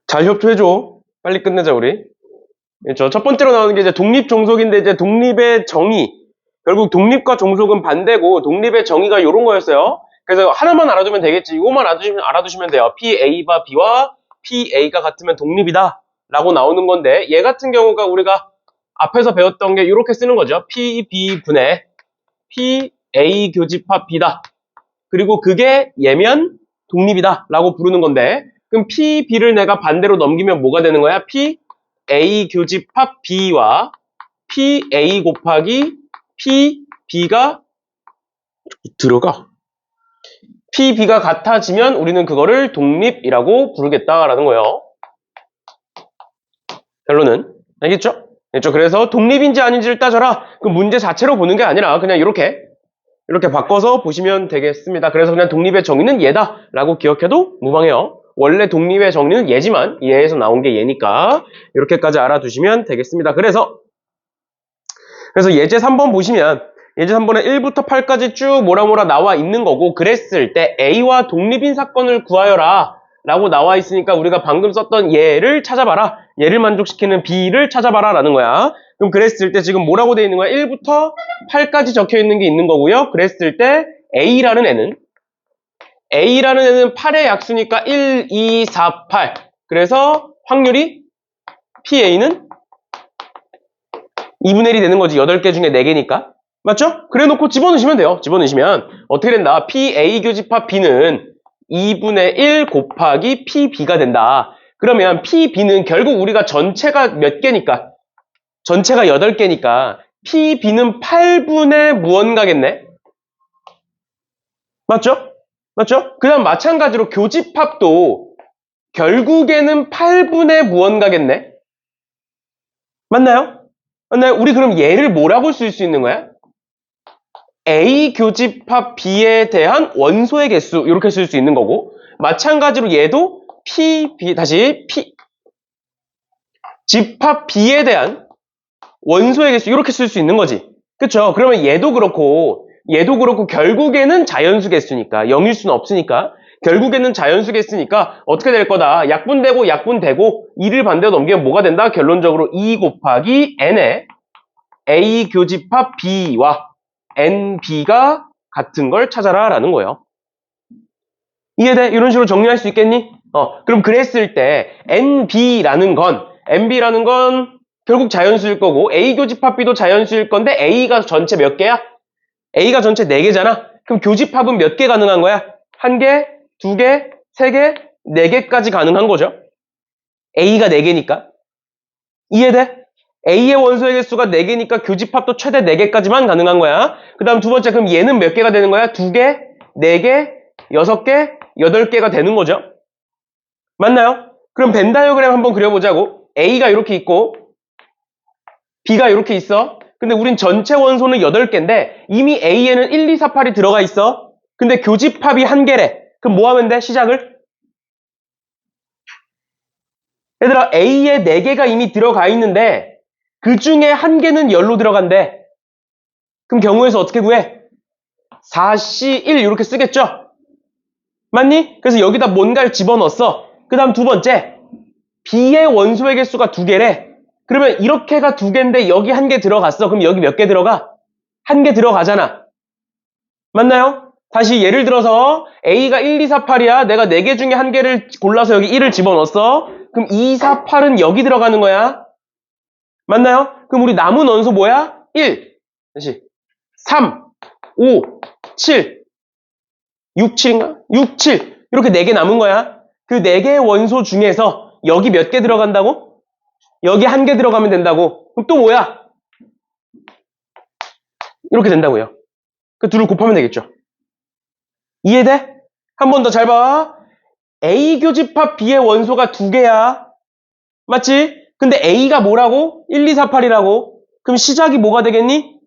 잘 협조해줘. 빨리 끝내자, 우리. 그렇죠. 첫 번째로 나오는 게 이제 독립종속인데, 이제 독립의 정의. 결국 독립과 종속은 반대고, 독립의 정의가 이런 거였어요. 그래서 하나만 알아두면 되겠지. 이거만 알아두시면 돼요. PA와 B와 PA가 같으면 독립이다. 라고 나오는 건데, 얘 같은 경우가 우리가 앞에서 배웠던 게 이렇게 쓰는 거죠. PB분의 PA 교집합 B다. 그리고 그게 얘면 독립이다. 라고 부르는 건데, 그럼 PB를 내가 반대로 넘기면 뭐가 되는 거야? PA 교집합 B와 PA 곱하기 PB가 들어가. PB가 같아지면 우리는 그거를 독립이라고 부르겠다라는 거예요. 결론은 알겠죠? 그렇죠? 그래서 독립인지 아닌지를 따져라. 그 문제 자체로 보는 게 아니라 그냥 이렇게 바꿔서 보시면 되겠습니다. 그래서 그냥 독립의 정의는 얘다 라고 기억해도 무방해요. 원래 독립의 정의는 얘지만 얘에서 나온 게 얘니까 이렇게까지 알아두시면 되겠습니다. 그래서 예제 3번 보시면 예제 3번에 1부터 8까지 쭉 뭐라 나와 있는 거고, 그랬을 때 A와 독립인 사건을 구하여라 라고 나와 있으니까 우리가 방금 썼던 얘를 찾아봐라, 얘를 만족시키는 B를 찾아봐라 라는 거야. 그럼 그랬을 때 지금 뭐라고 돼 있는 거야? 1부터 8까지 적혀 있는 게 있는 거고요. 그랬을 때 A라는 애는 8의 약수니까 1, 2, 4, 8. 그래서 확률이 PA는 2분의 1이 되는 거지. 8개 중에 4개니까. 맞죠? 그래 놓고 집어넣으시면 돼요. 집어넣으시면 어떻게 된다? PA 교집합 B는 2분의 1 곱하기 PB가 된다. 그러면 PB는 결국 우리가 전체가 몇 개니까? 전체가 8개니까 PB는 8분의 무언가겠네? 맞죠? 맞죠? 그 다음 마찬가지로 교집합도 결국에는 8분의 무언가겠네? 맞나요? 우리 그럼 얘를 뭐라고 쓸 수 있는 거야? A 교집합 B에 대한 원소의 개수 이렇게 쓸 수 있는 거고, 마찬가지로 얘도 집합 B에 대한 원소의 개수 이렇게 쓸 수 있는 거지. 그쵸? 그러면 얘도 그렇고 결국에는 자연수 개수니까, 0일 수는 없으니까 결국에는 자연수 개수니까 어떻게 될 거다? 약분되고 2를 반대로 넘기면 뭐가 된다? 결론적으로 2 곱하기 N의 A 교집합 B와 NB가 같은 걸 찾아라 라는 거예요. 이해돼? 이런 식으로 정리할 수 있겠니? 그럼 그랬을 때 NB라는 건 결국 자연수일 거고, A 교집합 B도 자연수일 건데 A가 전체 몇 개야? A가 전체 4개잖아. 그럼 교집합은 몇 개 가능한 거야? 1개, 2개, 3개, 4개까지 가능한 거죠. A가 4개니까. 이해돼? A의 원소의 개수가 4개니까 교집합도 최대 4개까지만 가능한 거야. 그 다음 두 번째, 그럼 얘는 몇 개가 되는 거야? 2개, 4개, 6개, 8개가 되는 거죠. 맞나요? 그럼 벤 다이어그램 한번 그려보자고. A가 이렇게 있고 B가 이렇게 있어. 근데 우린 전체 원소는 8개인데 이미 A에는 1, 2, 4, 8이 들어가 있어. 근데 교집합이 1개래. 그럼 뭐 하면 돼? 시작을? 얘들아, A에 4개가 이미 들어가 있는데 그 중에 1개는 열로 들어간대. 그럼 경우에서 어떻게 구해? 4C1 이렇게 쓰겠죠? 맞니? 그래서 여기다 뭔가를 집어넣었어. 그 다음 두 번째, B의 원소의 개수가 2개래. 그러면 이렇게가 2개인데 여기 1개 들어갔어. 그럼 여기 몇 개 들어가? 1개 들어가잖아. 맞나요? 다시 예를 들어서 A가 1, 2, 4, 8이야. 내가 4개 중에 1개를 골라서 여기 1을 집어넣었어. 그럼 2, 4, 8은 여기 들어가는 거야. 맞나요? 그럼 우리 남은 원소 뭐야? 1, 다시 3, 5, 7, 6, 7인가? 6, 7 이렇게 4개 남은 거야. 그 4개의 원소 중에서 여기 몇 개 들어간다고? 여기 1개 들어가면 된다고. 그럼 또 뭐야? 이렇게 된다고요. 그 둘을 곱하면 되겠죠. 이해돼? 한 번 더 잘 봐. A 교집합 B의 원소가 2개야. 맞지? 근데 A가 뭐라고? 1, 2, 4, 8이라고. 그럼 시작이 뭐가 되겠니?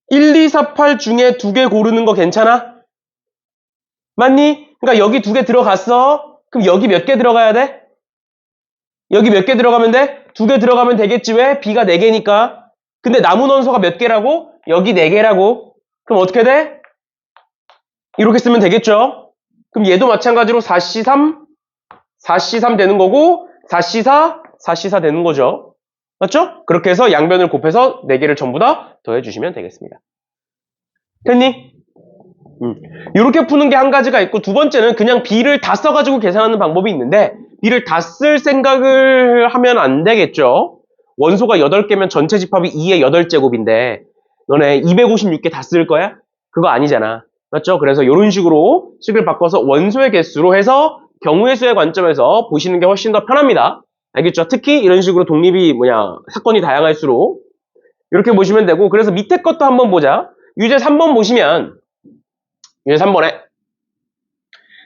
1, 2, 4, 8 중에 2개 고르는 거 괜찮아? 맞니? 그러니까 여기 2개 들어갔어. 그럼 여기 몇 개 들어가야 돼? 여기 몇 개 들어가면 돼? 2개 들어가면 되겠지. 왜? B가 4개니까. 근데 남은 원소가 몇 개라고? 여기 4개라고. 그럼 어떻게 돼? 이렇게 쓰면 되겠죠? 그럼 얘도 마찬가지로 4C3 되는 거고, 4C4, 4C4 되는 거죠. 맞죠? 그렇게 해서 양변을 곱해서 4개를 전부 다 더해주시면 되겠습니다. 됐니? 이렇게 푸는 게 한 가지가 있고, 두 번째는 그냥 B를 다 써가지고 계산하는 방법이 있는데, B를 다 쓸 생각을 하면 안 되겠죠? 원소가 8개면 전체 집합이 2의 8제곱인데, 너네 256개 다 쓸 거야? 그거 아니잖아. 맞죠? 그래서 이런 식으로 식을 바꿔서 원소의 개수로 해서 경우의 수의 관점에서 보시는 게 훨씬 더 편합니다. 알겠죠? 특히 이런 식으로 사건이 다양할수록 이렇게 보시면 되고, 그래서 밑에 것도 한번 보자. 유제 3번 보시면, 유제 3번에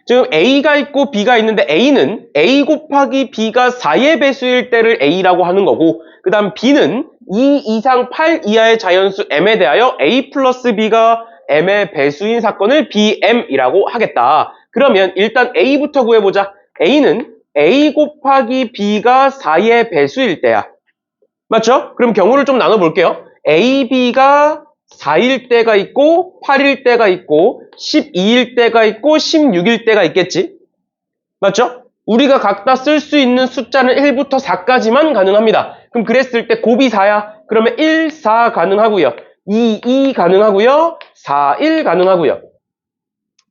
지금 A가 있고 B가 있는데 A는 A 곱하기 B가 4의 배수일 때를 A라고 하는 거고, 그 다음 B는 2 이상 8 이하의 자연수 M에 대하여 A 플러스 B가 M의 배수인 사건을 BM이라고 하겠다. 그러면 일단 A부터 구해보자. A는 A 곱하기 B가 4의 배수일 때야. 맞죠? 그럼 경우를 좀 나눠볼게요. A, B가 4일 때가 있고 8일 때가 있고 12일 때가 있고 16일 때가 있겠지? 맞죠? 우리가 각자 쓸 수 있는 숫자는 1부터 4까지만 가능합니다. 그럼 그랬을 때 곱이 4야. 그러면 1, 4 가능하고요. 2, 2 가능하고요. 4, 1 가능하고요.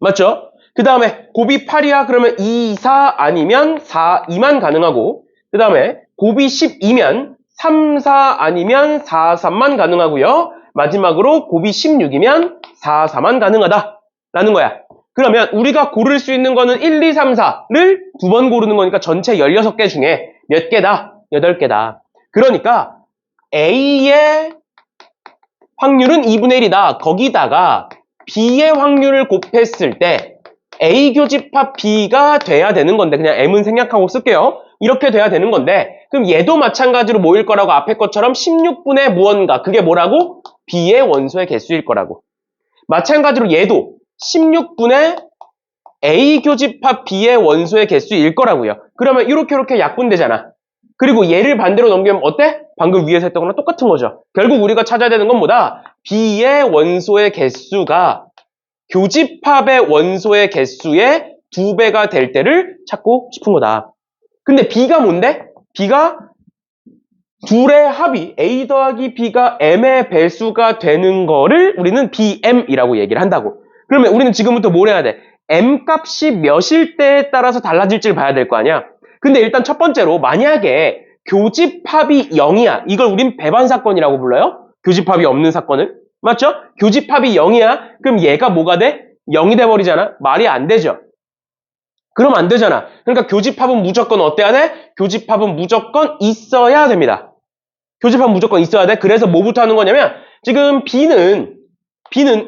맞죠? 그 다음에 곱이 8이야. 그러면 2, 4 아니면 4, 2만 가능하고, 그 다음에 곱이 12면 3, 4 아니면 4, 3만 가능하고요. 마지막으로 곱이 16이면 4, 4만 가능하다 라는 거야. 그러면 우리가 고를 수 있는 거는 1, 2, 3, 4를 두 번 고르는 거니까 전체 16개 중에 몇 개다? 8개다. 그러니까 A의 확률은 2분의 1이다. 거기다가 B의 확률을 곱했을 때 A 교집합 B가 돼야 되는 건데, 그냥 M은 생략하고 쓸게요. 이렇게 돼야 되는 건데, 그럼 얘도 마찬가지로 뭐일 거라고? 앞에 것처럼 16분의 무언가, 그게 뭐라고? B의 원소의 개수일 거라고. 마찬가지로 얘도 16분의 A 교집합 B의 원소의 개수일 거라고요. 그러면 이렇게 약분되잖아. 그리고 얘를 반대로 넘기면 어때? 방금 위에서 했던 거랑 똑같은 거죠. 결국 우리가 찾아야 되는 건 뭐다? B의 원소의 개수가 교집합의 원소의 개수의 2배가 될 때를 찾고 싶은 거다. 근데 B가 뭔데? B가 둘의 합이 A 더하기 B가 M의 배수가 되는 거를 우리는 BM이라고 얘기를 한다고. 그러면 우리는 지금부터 뭘 해야 돼? M 값이 몇일 때에 따라서 달라질지를 봐야 될 거 아니야? 근데 일단 첫 번째로 만약에 교집합이 0이야. 이걸 우린 배반 사건이라고 불러요. 교집합이 없는 사건을. 맞죠? 교집합이 0이야. 그럼 얘가 뭐가 돼? 0이 돼버리잖아. 말이 안 되죠. 그럼 안 되잖아. 그러니까 교집합은 무조건 어때야 돼? 교집합은 무조건 있어야 됩니다. 교집합은 무조건 있어야 돼. 그래서 뭐부터 하는 거냐면 지금 B는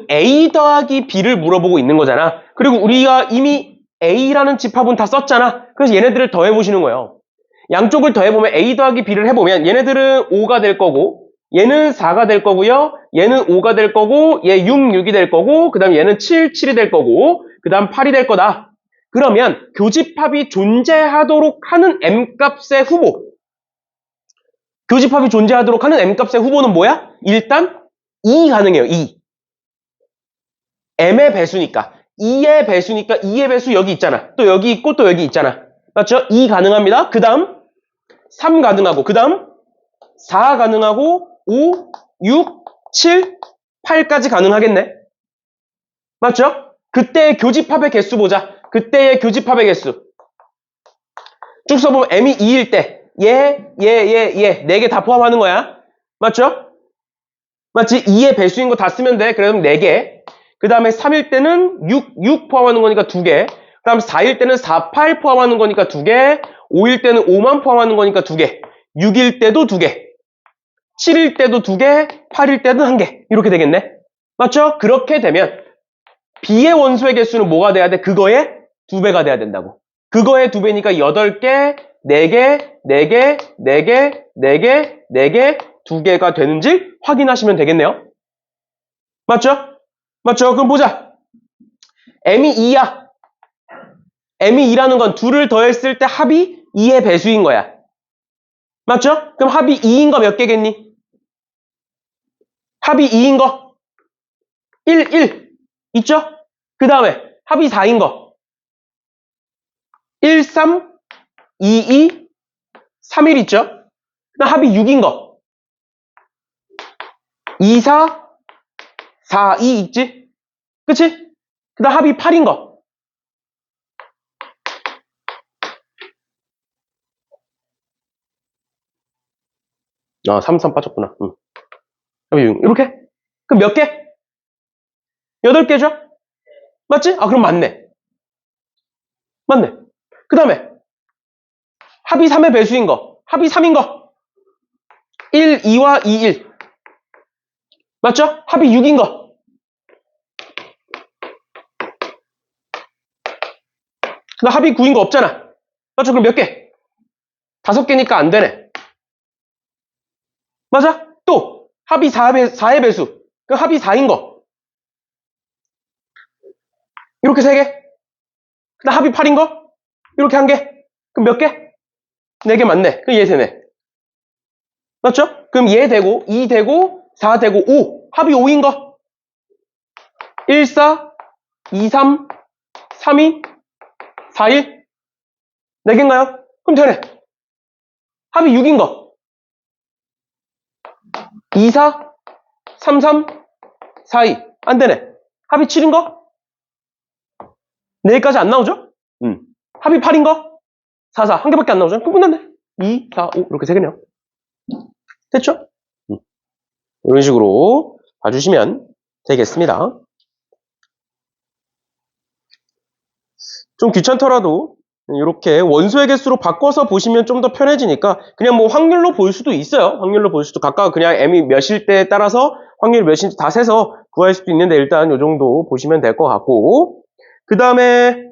A 더하기 B를 물어보고 있는 거잖아. 그리고 우리가 이미 A라는 집합은 다 썼잖아. 그래서 얘네들을 더해보시는 거예요. 양쪽을 더해보면 A 더하기 B를 해보면 얘네들은 5가 될 거고, 얘는 4가 될 거고요. 얘는 5가 될 거고, 얘 6, 6이 될 거고, 그 다음 얘는 7, 7이 될 거고, 그 다음 8이 될 거다. 그러면 교집합이 존재하도록 하는 M값의 후보, 교집합이 존재하도록 하는 M값의 후보는 뭐야? 일단 2 가능해요. 2. M의 배수니까. 2의 배수니까 2의 배수 여기 있잖아. 또 여기 있고 또 여기 있잖아. 맞죠? 2 가능합니다. 그 다음 3 가능하고, 그 다음 4 가능하고, 5, 6, 7, 8까지 가능하겠네. 맞죠? 그때의 교집합의 개수 보자. 그때의 교집합의 개수. 쭉 써보면 M이 2일 때 얘, 4개 다 포함하는 거야. 맞죠? 맞지? 2의 배수인 거 다 쓰면 돼. 그럼 4개. 그 다음에 3일 때는 6 포함하는 거니까 2개. 그 다음 4일 때는 4, 8 포함하는 거니까 2개. 5일 때는 5만 포함하는 거니까 2개. 6일 때도 2개. 7일 때도 2개. 8일 때도 1개. 이렇게 되겠네. 맞죠? 그렇게 되면 B의 원소의 개수는 뭐가 돼야 돼? 그거의 2배가 돼야 된다고. 그거의 2배니까 8개, 4개, 4개, 4개, 4개, 4개, 2개가 되는지 확인하시면 되겠네요. 맞죠? 맞죠? 그럼 보자. M이 2야. M이 2라는 건 2를 더했을 때 합이 2의 배수인 거야. 맞죠? 그럼 합이 2인 거 몇 개겠니? 합이 2인 거 1, 1 있죠? 그 다음에 합이 4인 거 1, 3, 2, 2, 3일 있죠? 그다음 합이 6인 거. 2, 4, 4, 2 있지? 그치? 그다음 합이 8인 거. 아, 3, 3 빠졌구나. 합이 6. 이렇게? 그럼 몇 개? 8개죠? 맞지? 아, 그럼 맞네. 맞네. 그 다음에 합이 3의 배수인 거. 합이 3인 거. 1, 2와 2, 1. 맞죠? 합이 6인 거. 그 다음 합이 9인 거 없잖아. 맞죠? 그럼 몇 개? 5개니까 안 되네. 맞아? 또 합이 4의 배수. 그 합이 4인 거. 이렇게 3개. 그 다음 합이 8인 거. 이렇게 1개. 그럼 몇 개? 4개 맞네. 그럼 얘 되네. 맞죠? 그럼 얘 되고 2 되고 4 되고 5. 합이 5인 거. 1, 4, 2, 3, 3, 2, 4, 1. 4개인가요? 그럼 되네. 합이 6인 거. 2, 4, 3, 3, 4, 2. 안 되네. 합이 7인 거? 4개까지 안 나오죠? 합이 8인 거? 4, 4. 한 개밖에 안 나오죠? 그럼 끝났네. 2, 4, 5. 이렇게 3개네요. 됐죠? 이런 식으로 봐주시면 되겠습니다. 좀 귀찮더라도 이렇게 원소의 개수로 바꿔서 보시면 좀 더 편해지니까 그냥 뭐 확률로 볼 수도 있어요. 확률로 볼 수도 각각 그냥 m이 몇일 때에 따라서 확률이 몇인지 다 세서 구할 수도 있는데 일단 이 정도 보시면 될 것 같고 그 다음에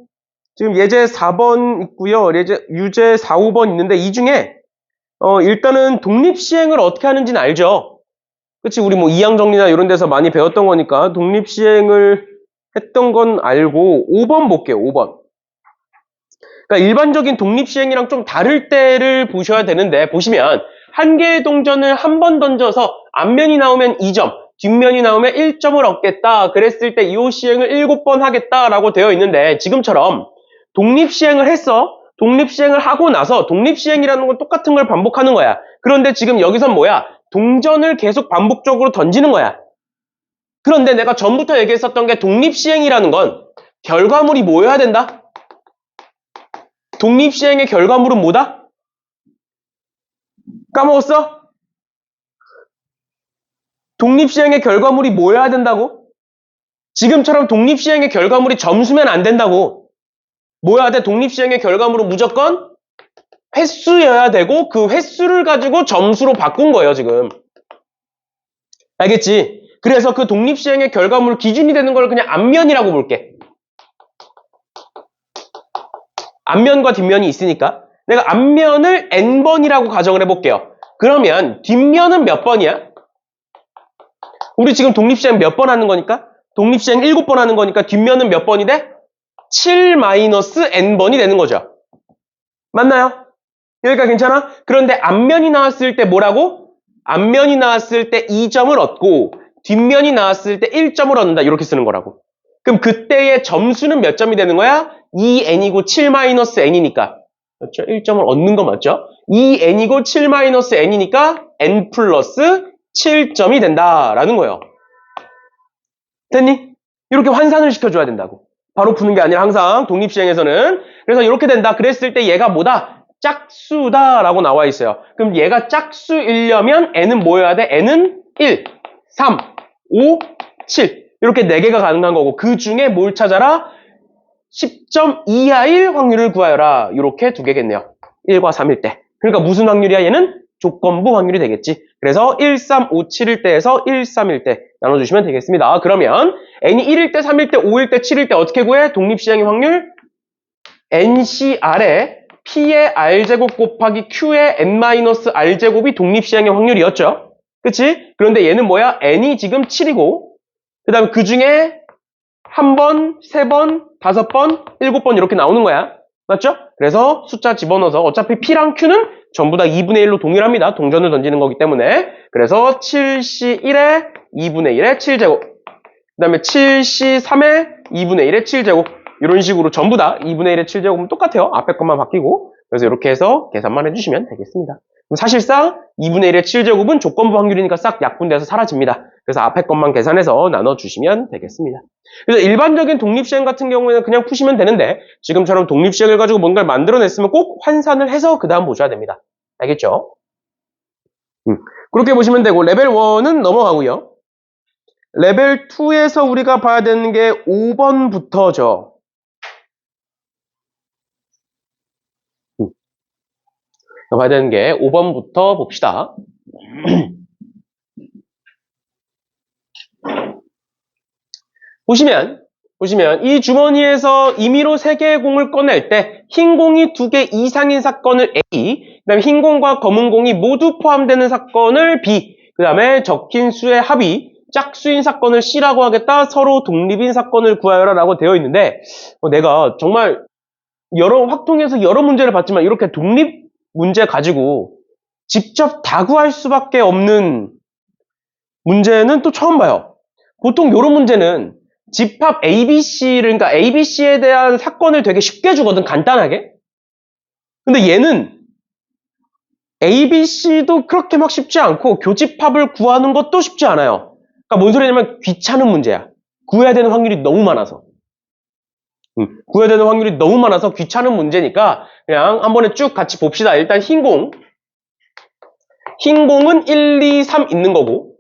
지금 예제 4번 있고요. 유제 4, 5번 있는데 이 중에 일단은 독립시행을 어떻게 하는지는 알죠. 그치? 우리 뭐 이항정리나 이런 데서 많이 배웠던 거니까 독립시행을 했던 건 알고 5번 볼게요. 5번. 그러니까 일반적인 독립시행이랑 좀 다를 때를 보셔야 되는데 보시면 한 개의 동전을 한 번 던져서 앞면이 나오면 2점, 뒷면이 나오면 1점을 얻겠다. 그랬을 때 이 시행을 7번 하겠다라고 되어 있는데 지금처럼 독립시행을 했어. 독립시행을 하고 나서 독립시행이라는 건 똑같은 걸 반복하는 거야. 그런데 지금 여기선 뭐야? 동전을 계속 반복적으로 던지는 거야. 그런데 내가 전부터 얘기했었던 게 독립시행이라는 건 결과물이 뭐여야 된다? 독립시행의 결과물은 뭐다? 까먹었어? 독립시행의 결과물이 뭐여야 된다고? 지금처럼 독립시행의 결과물이 점수면 안 된다고. 뭐여야 돼? 독립시행의 결과물은 무조건 횟수여야 되고 그 횟수를 가지고 점수로 바꾼 거예요, 지금. 알겠지? 그래서 그 독립시행의 결과물 기준이 되는 걸 그냥 앞면이라고 볼게. 앞면과 뒷면이 있으니까 내가 앞면을 n번이라고 가정을 해볼게요. 그러면 뒷면은 몇 번이야? 우리 지금 독립시행 몇 번 하는 거니까? 독립시행 7번 하는 거니까 뒷면은 몇 번이 돼? 7-n번이 되는 거죠. 맞나요? 여기까지 괜찮아? 그런데 앞면이 나왔을 때 뭐라고? 앞면이 나왔을 때 2점을 얻고 뒷면이 나왔을 때 1점을 얻는다. 이렇게 쓰는 거라고. 그럼 그때의 점수는 몇 점이 되는 거야? 2n이고 7-n이니까. 그렇죠? 1점을 얻는 거 맞죠? 2n이고 7-n이니까 n 플러스 7점이 된다라는 거예요. 됐니? 이렇게 환산을 시켜줘야 된다고. 바로 푸는 게 아니라 항상 독립시행에서는. 그래서 이렇게 된다. 그랬을 때 얘가 뭐다? 짝수다라고 나와 있어요. 그럼 얘가 짝수이려면 n은 뭐여야 돼? n은 1, 3, 5, 7. 이렇게 4개가 가능한 거고 그 중에 뭘 찾아라? 10점 이하일 확률을 구하여라. 이렇게 2개겠네요. 1과 3일 때. 그러니까 무슨 확률이야? 얘는 조건부 확률이 되겠지. 그래서 1, 3, 5, 7일 때에서 1, 3일 때 나눠주시면 되겠습니다. 그러면 n이 1일 때, 3일 때, 5일 때, 7일 때 어떻게 구해? 독립시행의 확률 NCR에 P의 R제곱 곱하기 Q의 N-R제곱이 독립시행의 확률이었죠. 그치? 그런데 얘는 뭐야? N이 지금 7이고 그 다음에 그 중에 1번, 3번, 5번, 7번 이렇게 나오는 거야. 맞죠? 그래서 숫자 집어넣어서 어차피 P랑 Q는 전부 다 2분의 1로 동일합니다. 동전을 던지는 거기 때문에. 그래서 7C1에 2분의 1의 7제곱. 그 다음에 7C3에 2분의 1의 7제곱. 이런 식으로 전부 다 2분의 1의 7제곱은 똑같아요. 앞에 것만 바뀌고. 그래서 이렇게 해서 계산만 해주시면 되겠습니다. 그럼 사실상 2분의 1의 7제곱은 조건부 확률이니까 싹 약분돼서 사라집니다. 그래서 앞에 것만 계산해서 나눠주시면 되겠습니다. 그래서 일반적인 독립시행 같은 경우에는 그냥 푸시면 되는데 지금처럼 독립시행을 가지고 뭔가를 만들어냈으면 꼭 환산을 해서 그 다음 보셔야 됩니다. 알겠죠? 그렇게 보시면 되고 레벨 1은 넘어가고요. 레벨 2에서 우리가 봐야 되는 게 5번부터죠. 봐야 되는 게 5번부터 봅시다. 보시면 이 주머니에서 임의로 3개의 공을 꺼낼 때 흰 공이 2개 이상인 사건을 A, 그 다음에 흰 공과 검은 공이 모두 포함되는 사건을 B, 그 다음에 적힌 수의 합이 짝수인 사건을 C라고 하겠다. 서로 독립인 사건을 구하여라 라고 되어 있는데 내가 정말 여러 확통에서 여러 문제를 봤지만 이렇게 독립 문제 가지고 직접 다 구할 수밖에 없는 문제는 또 처음 봐요. 보통 이런 문제는 집합 ABC를, 그러니까 ABC에 대한 사건을 되게 쉽게 주거든, 간단하게. 근데 얘는 ABC도 그렇게 막 쉽지 않고 교집합을 구하는 것도 쉽지 않아요. 그러니까 뭔 소리냐면 귀찮은 문제야. 구해야 되는 확률이 너무 많아서. 구해야 되는 확률이 너무 많아서 귀찮은 문제니까 그냥 한 번에 쭉 같이 봅시다. 일단 흰 공은 1, 2, 3 있는 거고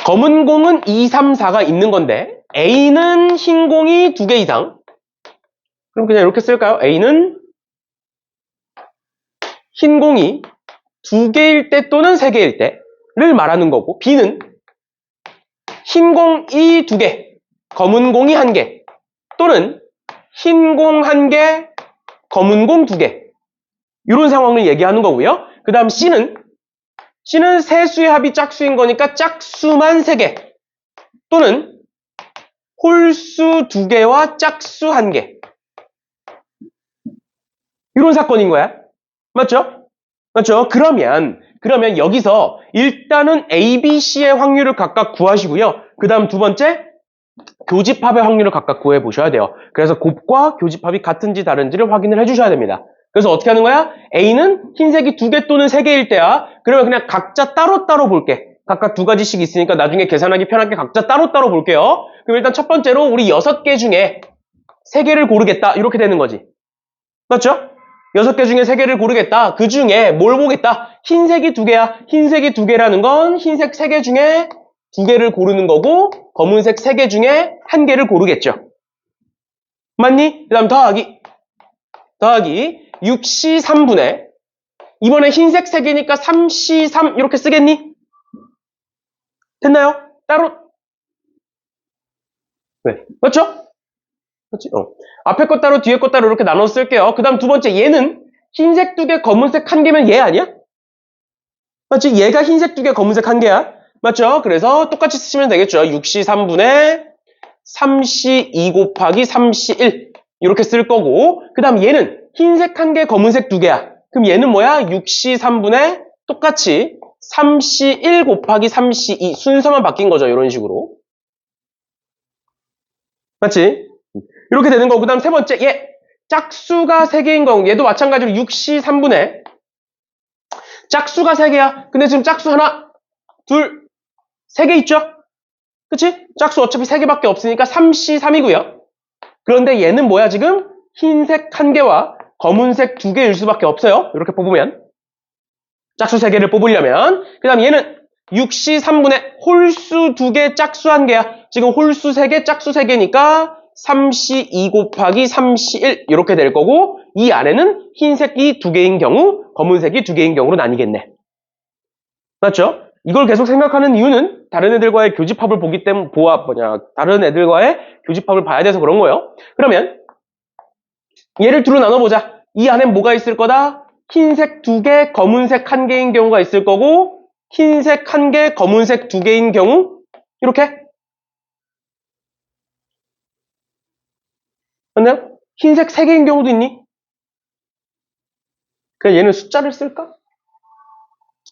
검은 공은 2, 3, 4가 있는 건데 A는 흰 공이 2개 이상. 그럼 그냥 이렇게 쓸까요? A는 흰 공이 2개일 때 또는 3개일 때를 말하는 거고 B는 흰 공이 2개, 검은 공이 1개 또는 흰 공 1개, 검은 공 2개 이런 상황을 얘기하는 거고요. 그 다음 C는 세 수의 합이 짝수인 거니까 짝수만 3개 또는 홀수 2개와 짝수 1개 이런 사건인 거야. 맞죠? 맞죠? 그러면 여기서 일단은 A, B, C의 확률을 각각 구하시고요. 그 다음 두 번째 교집합의 확률을 각각 구해 보셔야 돼요. 그래서 곱과 교집합이 같은지 다른지를 확인을 해주셔야 됩니다. 그래서 어떻게 하는 거야? A는 흰색이 2개 또는 3개일 때야. 그러면 그냥 각자 따로따로 볼게. 각각 2가지씩 있으니까 나중에 계산하기 편하게 각자 따로따로 볼게요. 그럼 일단 첫 번째로 우리 6개 중에 3개를 고르겠다. 이렇게 되는 거지. 맞죠? 6개 중에 3개를 고르겠다. 그 중에 뭘 보겠다? 흰색이 2개야. 흰색이 2개라는 건 흰색 3개 중에 2개를 고르는 거고 검은색 3개 중에 1개를 고르겠죠. 맞니? 그 다음 더하기 6C 3분의 이번에 흰색 3개니까 3C 3 이렇게 쓰겠니? 됐나요? 따로 네. 맞죠? 그렇지? 앞에 것 따로 뒤에 것 따로 이렇게 나눠서 쓸게요. 그 다음 두 번째 얘는 흰색 2개 검은색 1개면 얘 아니야? 맞지? 얘가 흰색 2개 검은색 1개야. 맞죠? 그래서 똑같이 쓰시면 되겠죠. 6C 3분의 3C 2 곱하기 3C 1 이렇게 쓸 거고 그 다음 얘는 흰색 1개 검은색 2개야. 그럼 얘는 뭐야? 6C 3분의 똑같이 3C 1 곱하기 3C 2 순서만 바뀐 거죠. 이런 식으로. 맞지? 이렇게 되는 거고 그 다음 세 번째 얘 짝수가 3개인 경우 얘도 마찬가지로 6C 3분의 짝수가 3개야. 근데 지금 짝수 하나, 둘, 3개 있죠? 그치? 짝수 어차피 3개밖에 없으니까 3C 3이고요. 그런데 얘는 뭐야 지금? 흰색 1개와 검은색 2개일 수밖에 없어요. 이렇게 뽑으면 짝수 3개를 뽑으려면 그 다음 얘는 6C 3분의 홀수 2개 짝수 1개야. 지금 홀수 3개 짝수 3개니까 3C 2 곱하기 3C 1 이렇게 될 거고 이 안에는 흰색이 2개인 경우 검은색이 2개인 경우로 나뉘겠네. 맞죠? 이걸 계속 생각하는 이유는 다른 애들과의 교집합을 보기 때문에 다른 애들과의 교집합을 봐야 돼서 그런 거예요. 그러면 얘를 둘로 나눠보자. 이 안에 뭐가 있을 거다? 흰색 2개, 검은색 1개인 경우가 있을 거고 흰색 1개, 검은색 2개인 경우 이렇게 맞나요? 흰색 3개인 경우도 있니? 그냥 얘는 숫자를 쓸까?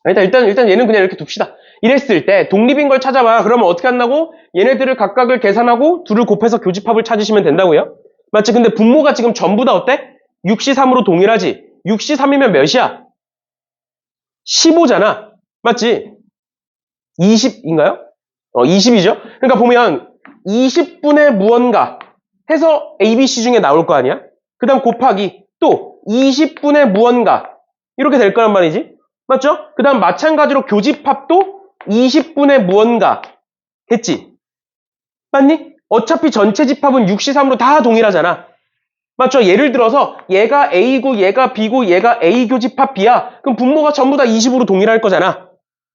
일단 얘는 그냥 이렇게 둡시다. 이랬을 때 독립인 걸 찾아봐. 그러면 어떻게 한다고? 얘네들을 각각을 계산하고 둘을 곱해서 교집합을 찾으시면 된다고요? 맞지? 근데 분모가 지금 전부 다 어때? 6시 3으로 동일하지. 6시 3이면 몇이야? 15잖아. 맞지? 20인가요? 20이죠? 그러니까 보면 20분의 무언가 해서 ABC 중에 나올 거 아니야? 그 다음 곱하기 또 20분의 무언가 이렇게 될 거란 말이지. 맞죠? 그 다음 마찬가지로 교집합도 20분의 무언가 했지. 맞니? 어차피 전체 집합은 6시 3으로 다 동일하잖아. 맞죠? 예를 들어서 얘가 A고 얘가 B고 얘가 A 교집합 B야. 그럼 분모가 전부 다 20으로 동일할 거잖아.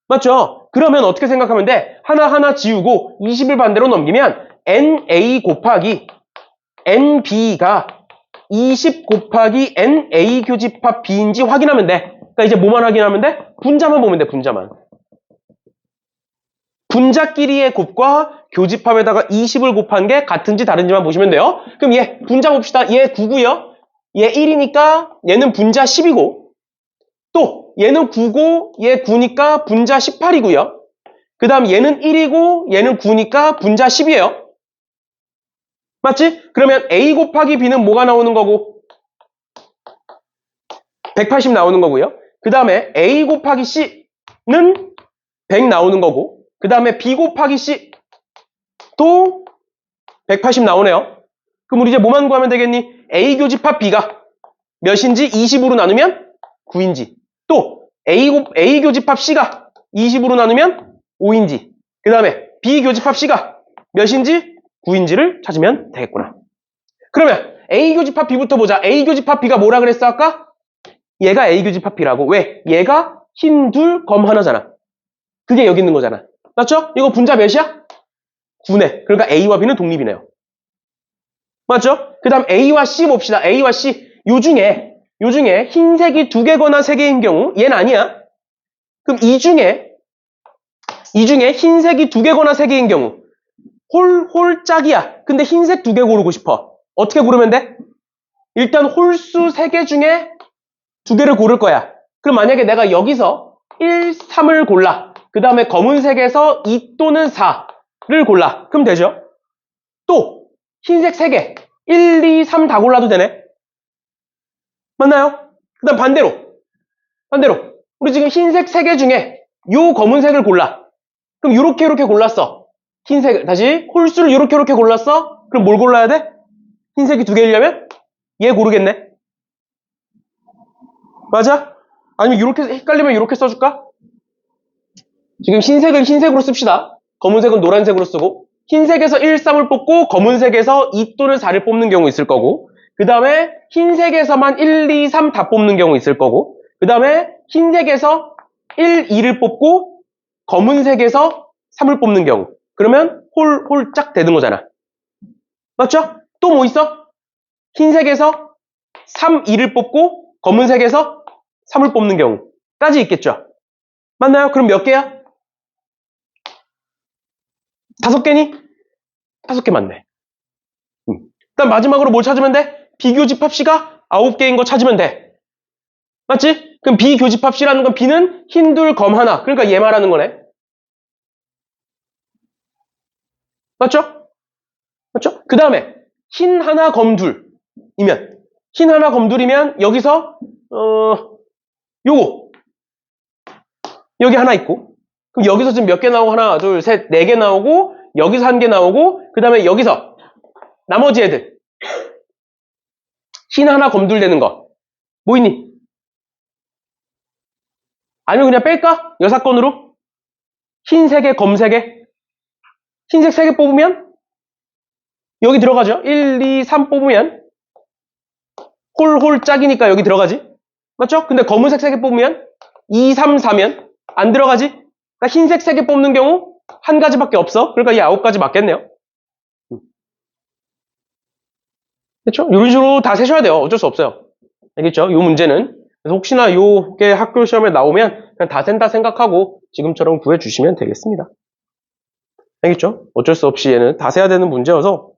맞죠? 그러면 어떻게 생각하면 돼? 하나하나 지우고 20을 반대로 넘기면 NA 곱하기 NB가 20 곱하기 NA 교집합 B인지 확인하면 돼. 그러니까 이제 뭐만 확인하면 돼? 분자만 보면 돼, 분자만. 분자끼리의 곱과 교집합에다가 20을 곱한 게 같은지 다른지만 보시면 돼요. 그럼 얘 분자 봅시다. 얘 9고요. 얘 1이니까 얘는 분자 10이고 또 얘는 9고 얘 9니까 분자 18이고요. 그 다음 얘는 1이고 얘는 9니까 분자 10이에요. 맞지? 그러면 A 곱하기 B는 뭐가 나오는 거고? 180 나오는 거고요. 그 다음에 A 곱하기 C는 100 나오는 거고 그 다음에 B 곱하기 C 또 180 나오네요. 그럼 우리 이제 뭐만 구하면 되겠니? A 교집합 B가 몇인지 20으로 나누면 9인지 또 A 교집합 C가 20으로 나누면 5인지 그 다음에 B 교집합 C가 몇인지 9인지를 찾으면 되겠구나. 그러면 A 교집합 B부터 보자. A 교집합 B가 뭐라 그랬어 아까? 얘가 A 교집합 B라고. 왜? 얘가 흰 둘 검 하나잖아. 그게 여기 있는 거잖아. 맞죠? 이거 분자 몇이야? 9네. 그러니까 A와 B는 독립이네요. 맞죠? 그 다음 A와 C 봅시다. A와 C. 요 중에 흰색이 2개거나 3개인 경우 얘는 아니야. 그럼 이 중에 흰색이 2개거나 3개인 경우 홀짝이야. 근데 흰색 2개 고르고 싶어. 어떻게 고르면 돼? 일단 홀수 3개 중에 2개를 고를 거야. 그럼 만약에 내가 여기서 1, 3을 골라. 그 다음에 검은색에서 2 또는 4를 골라. 그럼 되죠? 또 흰색 3개 1, 2, 3 다 골라도 되네. 맞나요? 그 다음 반대로 우리 지금 흰색 3개 중에 요 검은색을 골라. 그럼 요렇게 골랐어. 흰색 다시 홀수를 요렇게 골랐어. 그럼 뭘 골라야 돼? 흰색이 2개이려면 얘 고르겠네. 맞아? 아니면 요렇게 헷갈리면 요렇게 써줄까? 지금 흰색을 흰색으로 씁시다. 검은색은 노란색으로 쓰고 흰색에서 1, 3을 뽑고 검은색에서 2 또는 4를 뽑는 경우 있을 거고 그 다음에 흰색에서만 1, 2, 3 다 뽑는 경우 있을 거고 그 다음에 흰색에서 1, 2를 뽑고 검은색에서 3을 뽑는 경우 그러면 홀짝 되는 거잖아. 맞죠? 또 뭐 있어? 흰색에서 3, 2를 뽑고 검은색에서 3을 뽑는 경우까지 있겠죠. 맞나요? 그럼 몇 개야? 5개니? 5개 맞네. 그다음 마지막으로 뭘 찾으면 돼? 비교집합 C가 9개인 거 찾으면 돼. 맞지? 그럼 비교집합 C라는 건 B는 흰 둘 검 하나. 그러니까 얘 말하는 거네. 맞죠? 맞죠? 그 다음에 흰 하나 검 둘이면 흰 하나 검 둘이면 여기서 요거 여기 하나 있고 그럼 여기서 지금 몇 개 나오고 하나 둘 셋 4개 나오고 여기서 1개 나오고 그 다음에 여기서 나머지 애들 흰 하나 검 둘 되는 거 뭐 있니? 아니면 그냥 뺄까? 여사건으로 흰 3개 검 3개 흰색 3개 뽑으면 여기 들어가죠. 1, 2, 3 뽑으면 홀 짝이니까 여기 들어가지. 맞죠? 근데 검은색 3개 뽑으면 2, 3, 4면 안 들어가지. 그러니까 흰색 3개 뽑는 경우 한 가지밖에 없어. 그러니까 이 9가지 맞겠네요. 그렇죠? 이런 식으로 다 세셔야 돼요. 어쩔 수 없어요. 알겠죠? 이 문제는. 그래서 혹시나 요게 학교 시험에 나오면 그냥 다 센다 생각하고 지금처럼 구해주시면 되겠습니다. 알겠죠? 어쩔 수 없이 얘는 다 세야 되는 문제여서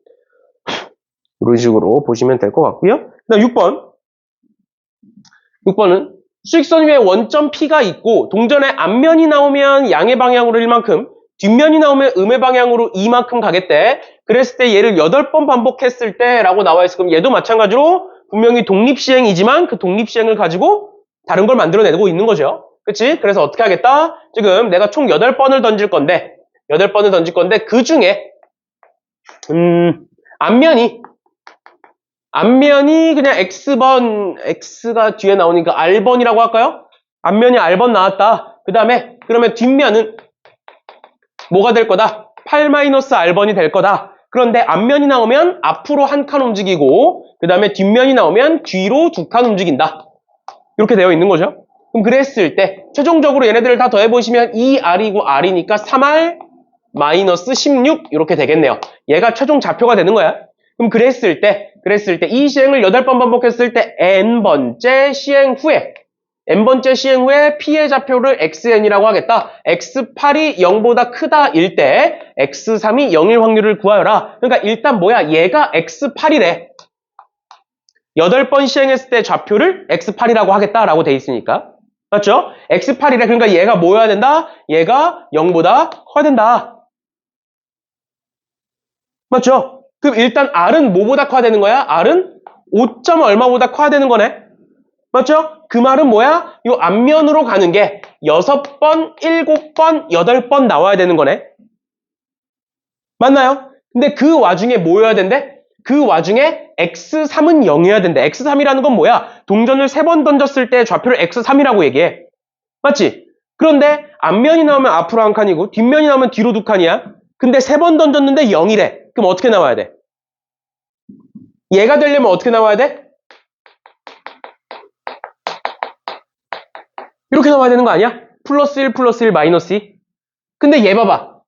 이런 식으로 보시면 될 것 같고요. 그 다음 6번은 수직선 위에 원점 P가 있고 동전의 앞면이 나오면 양의 방향으로 1만큼 뒷면이 나오면 음의 방향으로 2만큼 가겠대. 그랬을 때 얘를 8번 반복했을 때 라고 나와 있어. 그럼 얘도 마찬가지로 분명히 독립시행이지만 그 독립시행을 가지고 다른 걸 만들어내고 있는 거죠. 그치? 그래서 어떻게 하겠다? 지금 내가 총 8번을 던질 건데 그 중에 앞면이 그냥 X번, X가 뒤에 나오니까 R번이라고 할까요? 앞면이 R번 나왔다. 그 다음에 그러면 뒷면은 뭐가 될 거다? 8-R번이 될 거다. 그런데 앞면이 나오면 앞으로 한 칸 움직이고 그 다음에 뒷면이 나오면 뒤로 2칸 움직인다. 이렇게 되어 있는 거죠. 그럼 그랬을 때 최종적으로 얘네들을 다 더해보시면 2R이고 R이니까 3R 마이너스 16 이렇게 되겠네요. 얘가 최종 좌표가 되는 거야. 그럼 그랬을 때 이 시행을 8번 반복했을 때 n번째 시행 후에 P의 좌표를 XN이라고 하겠다. X8이 0보다 크다 일 때 X3이 0일 확률을 구하여라. 그러니까 일단 뭐야? 얘가 X8이래. 8번 시행했을 때 좌표를 X8이라고 하겠다라고 돼 있으니까. 맞죠? X8이래. 그러니까 얘가 뭐여야 된다? 얘가 0보다 커야 된다. 맞죠? 그럼 일단 R은 뭐보다 커야 되는 거야? R은 5. 얼마보다 커야 되는 거네. 맞죠? 그 말은 뭐야? 이 앞면으로 가는 게 6번, 7번, 8번 나와야 되는 거네. 맞나요? 근데 그 와중에 뭐여야 된대? 그 와중에 X3은 0이어야 된대. X3이라는 건 뭐야? 동전을 3번 던졌을 때 좌표를 X3이라고 얘기해. 맞지? 그런데 앞면이 나오면 앞으로 한 칸이고 뒷면이 나오면 뒤로 2칸이야. 근데 3번 던졌는데 0이래. 그럼 어떻게 나와야 돼? 얘가 되려면 어떻게 나와야 돼? 이렇게 나와야 되는 거 아니야? 플러스 1, 플러스 1, 마이너스 2. 근데 얘 봐봐.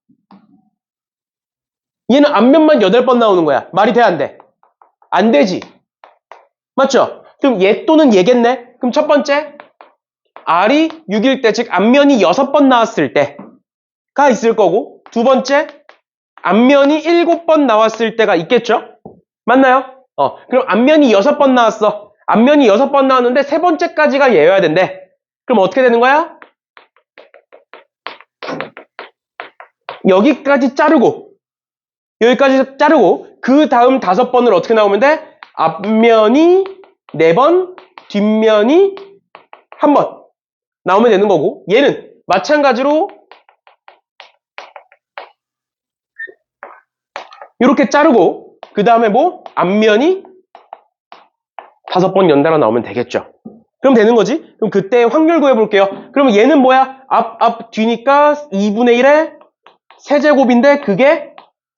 얘는 앞면만 8번 나오는 거야. 말이 돼, 안 돼? 안 되지. 맞죠? 그럼 얘 또는 얘겠네? 그럼 첫 번째, R이 6일 때, 즉 앞면이 6번 나왔을 때가 있을 거고, 두 번째, 앞면이 7번 나왔을 때가 있겠죠? 맞나요? 그럼 앞면이 6번 나왔어. 앞면이 6번 나왔는데 세 번째까지가 얘여야 된대. 그럼 어떻게 되는 거야? 여기까지 자르고 그 다음 5번을 어떻게 나오면 돼? 앞면이 4번, 뒷면이 1번 나오면 되는 거고, 얘는 마찬가지로 이렇게 자르고 그 다음에 뭐? 앞면이 5번 연달아 나오면 되겠죠. 그럼 되는 거지? 그럼 그때 확률 구해볼게요. 그러면 얘는 뭐야? 앞, 뒤니까 2분의 1에 세제곱인데 그게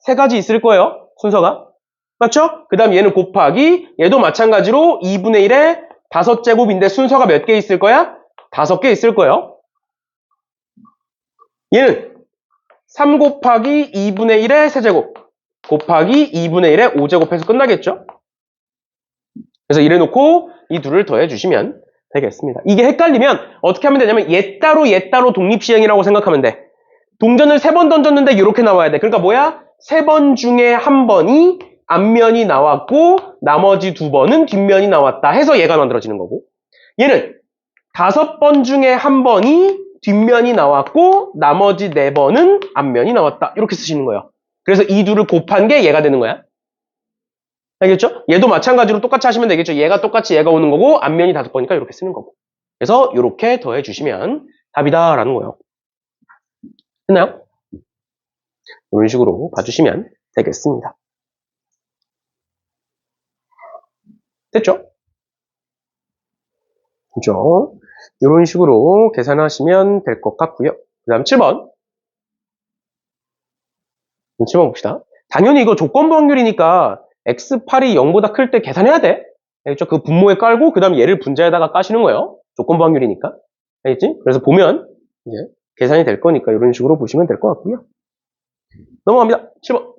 3가지 있을 거예요. 순서가. 맞죠? 그 다음 얘는 곱하기, 얘도 마찬가지로 2분의 1에 5제곱인데 순서가 몇 개 있을 거야? 5개 있을 거예요. 얘는 3 곱하기 2분의 1에 세제곱 곱하기 2분의 1에 5제곱해서 끝나겠죠? 그래서 이래놓고 이 둘을 더해주시면 되겠습니다. 이게 헷갈리면 어떻게 하면 되냐면 얘 따로 독립시행이라고 생각하면 돼. 동전을 3번 던졌는데 이렇게 나와야 돼. 그러니까 뭐야? 3번 중에 1번이 앞면이 나왔고 나머지 2번은 뒷면이 나왔다 해서 얘가 만들어지는 거고, 얘는 5번 중에 1번이 뒷면이 나왔고 나머지 4번은 앞면이 나왔다. 이렇게 쓰시는 거예요. 그래서 이 둘을 곱한 게 얘가 되는 거야. 알겠죠? 얘도 마찬가지로 똑같이 하시면 되겠죠. 얘가 똑같이 얘가 오는 거고 앞면이 5번이니까 이렇게 쓰는 거고. 그래서 이렇게 더해주시면 답이다라는 거예요. 됐나요? 이런 식으로 봐주시면 되겠습니다. 됐죠? 그죠? 이런 식으로 계산하시면 될 것 같고요. 그 다음 7번. 7번 봅시다. 당연히 이거 조건부 확률이니까 X8이 0보다 클 때 계산해야 돼. 알겠죠? 그 분모에 깔고 그 다음 얘를 분자에다가 까시는 거예요. 조건부 확률이니까. 알겠지? 그래서 보면 이제 계산이 될 거니까 이런 식으로 보시면 될 것 같고요. 넘어갑니다. 7번.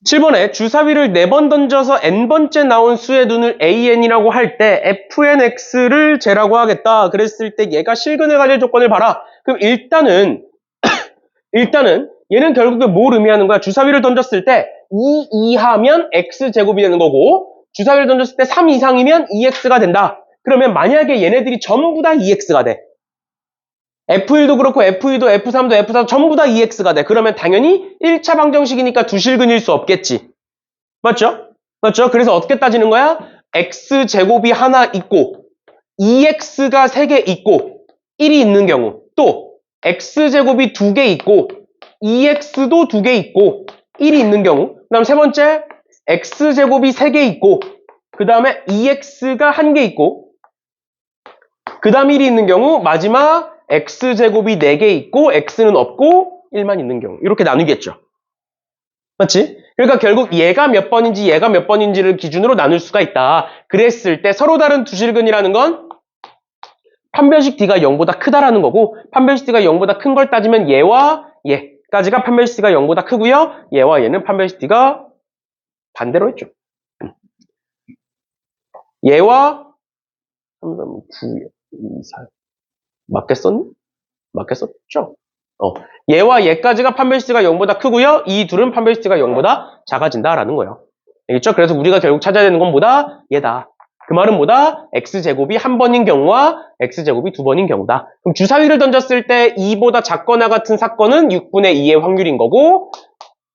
7번에 주사위를 4번 던져서 n번째 나온 수의 눈을 an이라고 할 때 fnx를 제라고 하겠다. 그랬을 때 얘가 실근에 가릴 조건을 봐라. 그럼 일단은 얘는 결국에 뭘 의미하는 거야? 주사위를 던졌을 때 2 이하면 x제곱이 되는 거고, 주사위를 던졌을 때 3 이상이면 2x가 된다. 그러면 만약에 얘네들이 전부 다 2x가 돼. F1도 그렇고 F2도 F3도 F4도 전부 다 2x가 돼. 그러면 당연히 1차 방정식이니까 두 실근일 수 없겠지. 맞죠? 맞죠? 그래서 어떻게 따지는 거야? x제곱이 하나 있고 2x가 3개 있고 1이 있는 경우, 또 x제곱이 2개 있고 2x도 2개 있고 1이 있는 경우, 그 다음 세 번째 x제곱이 3개 있고 그 다음에 2x가 1개 있고 그 다음 1이 있는 경우, 마지막 x제곱이 4개 있고 x는 없고 1만 있는 경우, 이렇게 나누겠죠. 맞지? 그러니까 결국 얘가 몇 번인지 얘가 몇 번인지를 기준으로 나눌 수가 있다. 그랬을 때 서로 다른 두 실근이라는 건 판별식 D가 0보다 크다라는 거고, 판별식 D가 0보다 큰 걸 따지면 얘와 얘까지가 판별식 D가 0보다 크고요. 얘와 얘는 판별식 D가 반대로 했죠. 얘와 3, 3, 9, 2, 4 맞겠었니? 맞겠었죠? 얘와 얘까지가 판별식 D가 0보다 크고요. 이 둘은 판별식 D가 0보다 작아진다라는 거예요. 알겠죠? 그래서 우리가 결국 찾아야 되는 건 뭐다? 얘다. 그 말은 뭐다? x제곱이 한 번인 경우와 x제곱이 두 번인 경우다. 그럼 주사위를 던졌을 때 2보다 작거나 같은 사건은 6분의 2의 확률인 거고,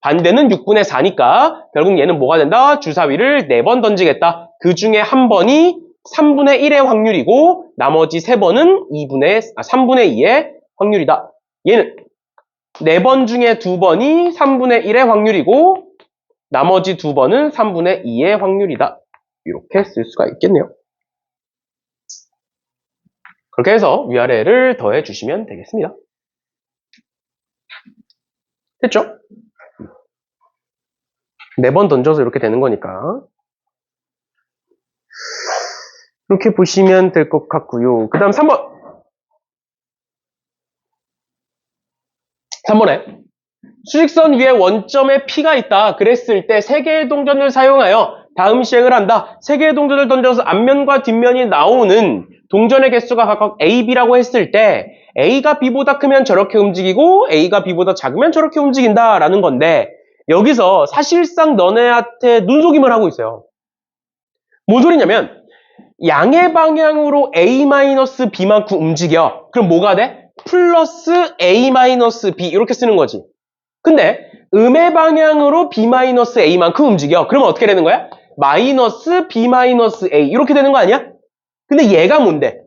반대는 6분의 4니까 결국 얘는 뭐가 된다? 주사위를 4번 던지겠다. 그 중에 한 번이 3분의 1의 확률이고 나머지 3번은 3분의 2의 확률이다. 얘는 4번 중에 2번이 3분의 1의 확률이고 나머지 2번은 3분의 2의 확률이다. 이렇게 쓸 수가 있겠네요. 그렇게 해서 위아래를 더해 주시면 되겠습니다. 됐죠? 4번 던져서 이렇게 되는 거니까. 이렇게 보시면 될 것 같고요. 그 다음 3번. 3번에 수직선 위에 원점에 P가 있다. 그랬을 때 3개의 동전을 사용하여 다음 시행을 한다. 3개의 동전을 던져서 앞면과 뒷면이 나오는 동전의 개수가 각각 A, B라고 했을 때 A가 B보다 크면 저렇게 움직이고 A가 B보다 작으면 저렇게 움직인다라는 건데, 여기서 사실상 너네한테 눈속임을 하고 있어요. 뭔 소리냐면 양의 방향으로 A-B만큼 움직여. 그럼 뭐가 돼? 플러스 A-B 이렇게 쓰는 거지. 근데 음의 방향으로 B-A만큼 움직여. 그러면 어떻게 되는 거야? 마이너스 B-A 이렇게 되는 거 아니야? 근데 얘가 뭔데?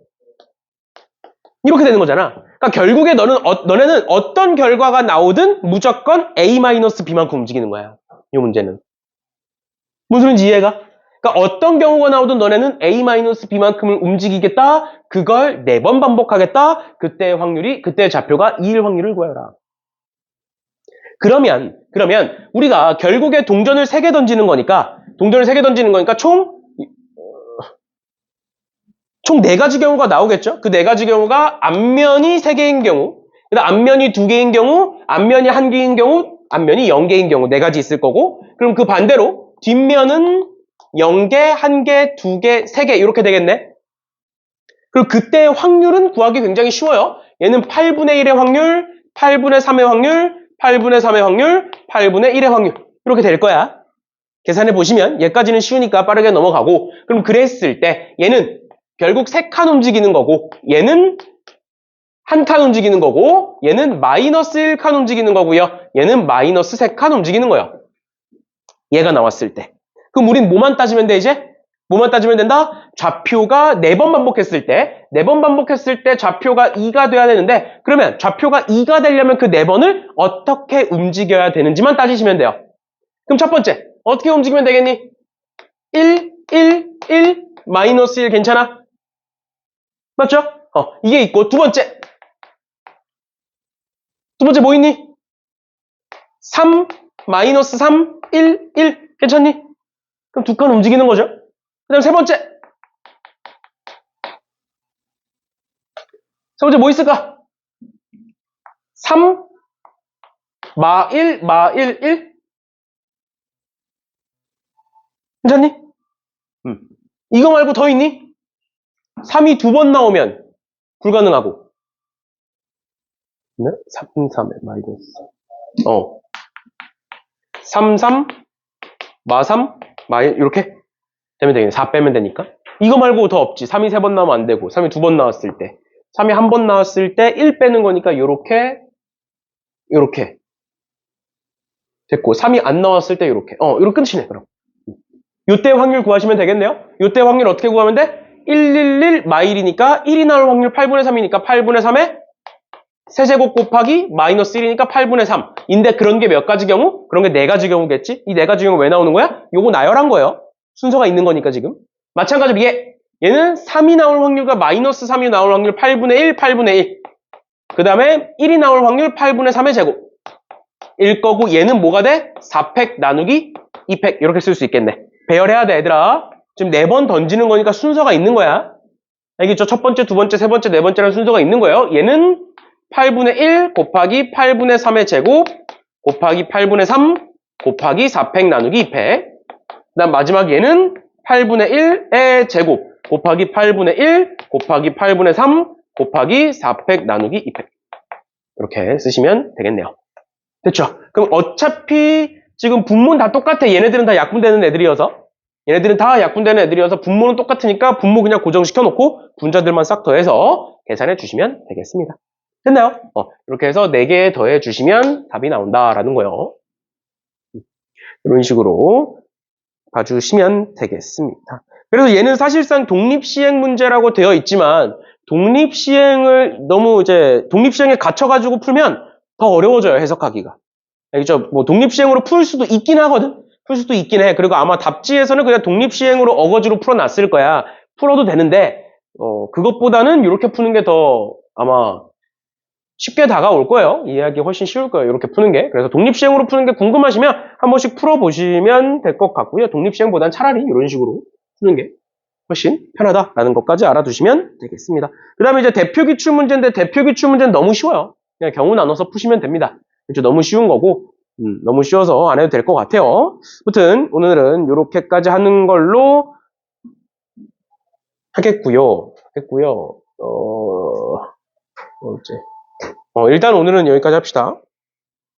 이렇게 되는 거잖아. 그러니까 결국에 너네는 어떤 결과가 나오든 무조건 A-B만큼 움직이는 거야. 이 문제는. 무슨 소리인지 이해가? 그러니까 어떤 경우가 나오든 너네는 A-B만큼을 움직이겠다. 그걸 4번 반복하겠다. 그때의 좌표가 2일 확률을 구해라. 그러면 우리가 결국에 동전을 3개 던지는 거니까 총 4가지 경우가 나오겠죠? 그 4가지 경우가 앞면이 3개인 경우, 그다음 앞면이 2개인 경우, 앞면이 1개인 경우, 앞면이 0개인 경우 4가지 있을 거고, 그럼 그 반대로 뒷면은 0개, 1개, 2개, 3개 이렇게 되겠네? 그리고 그때의 확률은 구하기 굉장히 쉬워요. 얘는 8분의 1의 확률, 8분의 3의 확률, 8분의 3의 확률, 8분의 1의 확률 이렇게 될 거야. 계산해 보시면 얘까지는 쉬우니까 빠르게 넘어가고, 그럼 그랬을 때 얘는 결국 3칸 움직이는 거고, 얘는 1칸 움직이는 거고, 얘는 마이너스 1칸 움직이는 거고요. 얘는 마이너스 3칸 움직이는 거예요. 얘가 나왔을 때. 그럼 우린 뭐만 따지면 돼, 이제? 뭐만 따지면 된다? 좌표가 4번 반복했을 때, 4번 반복했을 때 좌표가 2가 돼야 되는데, 그러면 좌표가 2가 되려면 그 4번을 어떻게 움직여야 되는지만 따지시면 돼요. 그럼 첫 번째, 어떻게 움직이면 되겠니? 1, 1, 1, 마이너스 1 괜찮아? 맞죠? 이게 있고, 두 번째 뭐 있니? 3, 마이너스 3, 1, 1 괜찮니? 그럼 2칸 움직이는 거죠. 그 다음 세 번째 뭐 있을까? 3, 마 1, 마 1, 1 괜찮니? 이거 말고 더 있니? 3이 2번 나오면 불가능하고. 네? 3, 3에 마이너스 3, 3, 마 3, 마 1 이렇게 되면 되겠네. 4 빼면 되니까. 이거 말고 더 없지. 3이 3번 나오면 안 되고 3이 2번 나왔을 때 3이 한 번 나왔을 때 1 빼는 거니까 요렇게 됐고 3이 안 나왔을 때 요렇게 요렇게 끝이네 그럼. 요때 확률 구하시면 되겠네요. 요때 확률 어떻게 구하면 돼? 111 마일이니까 1이 나올 확률 8분의 3이니까 8분의 3에 세제곱 곱하기 마이너스 1이니까 8분의 3. 인데 그런 게 몇 가지 경우? 그런 게 네 가지 경우겠지? 이 네 가지 경우 왜 나오는 거야? 요거 나열한 거예요. 순서가 있는 거니까 지금. 마찬가지로 얘는 3이 나올 확률과 마이너스 3이 나올 확률 8분의 1, 8분의 1. 그 다음에 1이 나올 확률 8분의 3의 제곱. 일 거고 얘는 뭐가 돼? 4팩 나누기 2팩 이렇게 쓸 수 있겠네. 배열해야 돼 얘들아. 지금 4번 던지는 거니까 순서가 있는 거야. 알겠죠? 첫 번째, 두 번째, 세 번째, 네 번째라는 순서가 있는 거예요. 얘는 8분의 1 곱하기 8분의 3의 제곱 곱하기 8분의 3 곱하기 4팩 나누기 2팩. 그 다음 마지막 얘는 8분의 1의 제곱 곱하기 8분의 1 곱하기 8분의 3 곱하기 4팩 나누기 2팩. 이렇게 쓰시면 되겠네요. 됐죠? 그럼 어차피 지금 분모는 다 똑같아. 얘네들은 다 약분되는 애들이어서. 얘네들은 다 약분되는 애들이어서 분모는 똑같으니까 분모 그냥 고정시켜놓고 분자들만 싹 더해서 계산해 주시면 되겠습니다. 됐나요? 이렇게 해서 4개 더해 주시면 답이 나온다라는 거예요. 이런 식으로 봐주시면 되겠습니다. 그래서 얘는 사실상 독립시행 문제라고 되어 있지만 독립시행을 너무 이제 독립시행에 갇혀가지고 풀면 더 어려워져요, 해석하기가. 알겠죠? 뭐 독립시행으로 풀 수도 있긴 하거든? 풀 수도 있긴 해. 그리고 아마 답지에서는 그냥 독립시행으로 어거지로 풀어놨을 거야. 풀어도 되는데 그것보다는 이렇게 푸는 게 더 아마 쉽게 다가올 거예요. 이해하기 훨씬 쉬울 거예요. 이렇게 푸는 게. 그래서 독립시행으로 푸는 게 궁금하시면 한 번씩 풀어보시면 될 것 같고요. 독립시행보단 차라리 이런 식으로 푸는 게 훨씬 편하다라는 것까지 알아두시면 되겠습니다. 그 다음에 이제 대표기출 문제인데 대표기출 문제는 너무 쉬워요. 그냥 경우 나눠서 푸시면 됩니다. 그렇죠? 너무 쉬운 거고 너무 쉬워서 안 해도 될 것 같아요. 아무튼 오늘은 이렇게까지 하는 걸로 하겠고요. 일단 오늘은 여기까지 합시다.